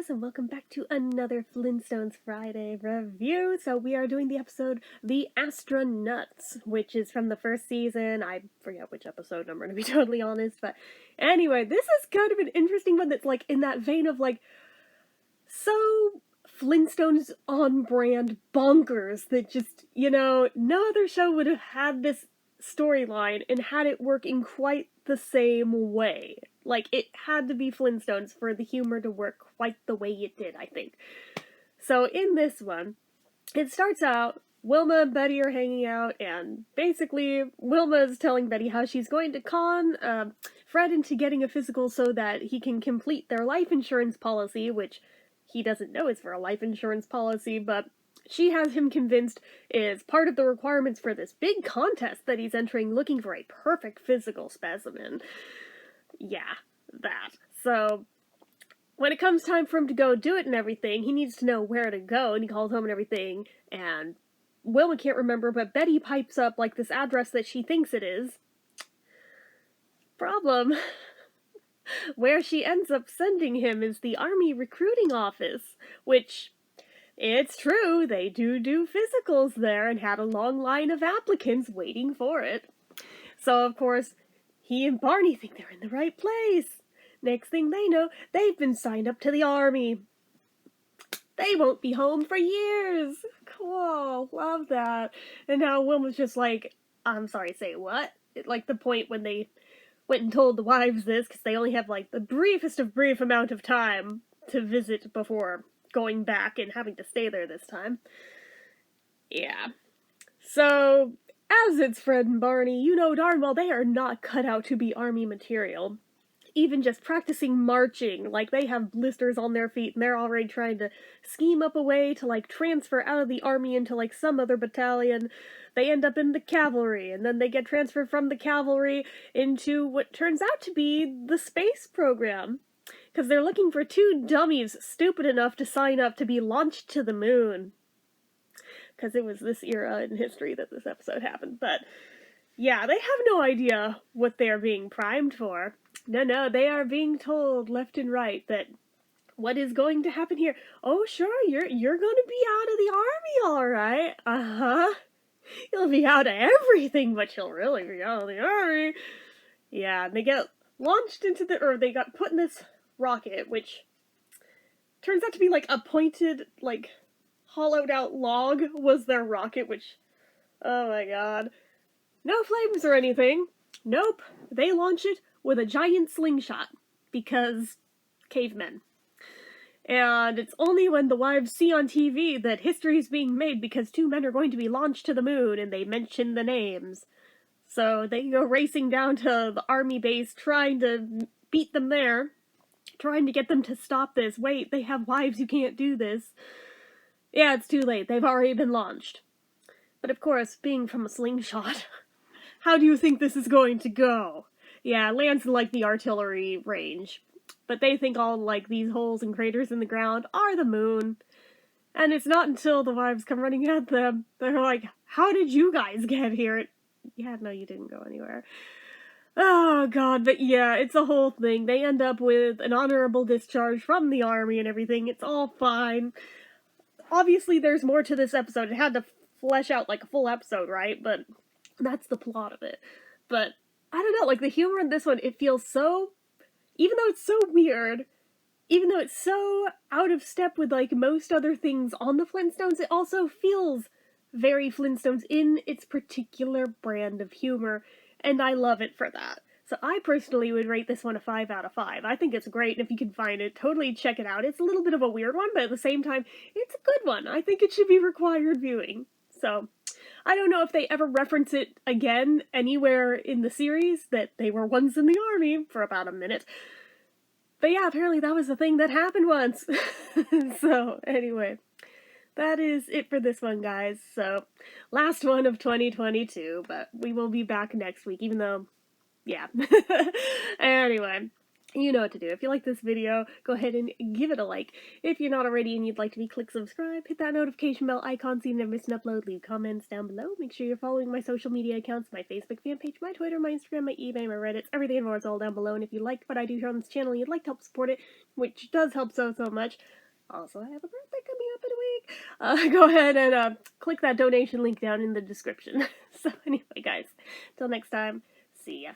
guys, and welcome back to another Flintstones Friday review. So we are doing the episode The Astra Nuts, which is from the first season. I forget which episode number, to be totally honest, but anyway, this is kind of an interesting one that's like in that vein of like so Flintstones on brand bonkers that just, no other show would have had this storyline and had it work in quite the same way. Like, it had to be Flintstones for the humor to work quite the way it did, I think. So in this one, it starts out, Wilma and Betty are hanging out, and basically Wilma is telling Betty how she's going to con Fred into getting a physical so that he can complete their life insurance policy, which he doesn't know is for a life insurance policy, but she has him convinced is part of the requirements for this big contest that he's entering, looking for a perfect physical specimen. Yeah, that. So, when it comes time for him to go do it and everything, he needs to know where to go, and he calls home and everything, and Wilma can't remember, but Betty pipes up, like, this address that she thinks it is. Problem. Where she ends up sending him is the Army recruiting office, which, it's true, they do physicals there and had a long line of applicants waiting for it. So, of course, he and Barney think they're in the right place. Next thing they know, they've been signed up to the Army. They won't be home for years. Cool, love that. And now Wilma's just like, I'm sorry, say what? Like the point when they went and told the wives this, because they only have like the briefest of brief amount of time to visit before going back and having to stay there this time. Yeah. So, as it's Fred and Barney, you know darn well they are not cut out to be Army material. Even just practicing marching, like they have blisters on their feet and they're already trying to scheme up a way to like transfer out of the Army into like some other battalion. They end up in the cavalry, and then they get transferred from the cavalry into what turns out to be the space program. Because they're looking for two dummies stupid enough to sign up to be launched to the moon. Because it was this era in history that this episode happened. But, yeah, they have no idea what they are being primed for. No, they are being told left and right that what is going to happen here. Oh, sure, you're going to be out of the Army, all right. Uh-huh. You'll be out of everything, but you'll really be out of the Army. Yeah, and they get launched into or they got put in this rocket, which turns out to be like a pointed, like, hollowed out log was their rocket, which, oh my god. No flames or anything. Nope. They launch it with a giant slingshot, because cavemen. And it's only when the wives see on TV that history is being made because two men are going to be launched to the moon, and they mention the names. So they go racing down to the Army base, trying to beat them there, trying to get them to stop this. Wait, they have wives, you can't do this. Yeah, it's too late, they've already been launched. But of course, being from a slingshot, how do you think this is going to go? Yeah, it lands in, like, the artillery range. But they think all, like, these holes and craters in the ground are the moon. And it's not until the wives come running at them, they're like, how did you guys get here? Yeah, no, you didn't go anywhere. Oh, God, but yeah, it's a whole thing. They end up with an honorable discharge from the Army and everything. It's all fine. Obviously, there's more to this episode. It had to flesh out, like, a full episode, right? But that's the plot of it. But, I don't know, like, the humor in this one, it feels so... Even though it's so weird, even though it's so out of step with, like, most other things on the Flintstones, it also feels very Flintstones in its particular brand of humor, and I love it for that. So I personally would rate this one a 5 out of 5. I think it's great, and if you can find it, totally check it out. It's a little bit of a weird one, but at the same time, it's a good one. I think it should be required viewing. So, I don't know if they ever reference it again anywhere in the series, that they were once in the Army for about a minute. But yeah, apparently that was a thing that happened once. So, anyway, that is it for this one, guys. So, last one of 2022, but we will be back next week, even though, yeah. Anyway, You know what to do. If you like this video, go ahead and give it a like. If you're not already and you'd like to be, click subscribe, hit that notification bell icon so you never miss an upload, leave comments down below. Make sure you're following my social media accounts, my Facebook fan page, my Twitter, my Instagram, my eBay, my Reddit, everything and more is all down below. And if you like what I do here on this channel and you'd like to help support it, which does help so much, also I have a birthday coming up in a week, go ahead and click that donation link down in the description. So anyway, guys, till next time, see ya.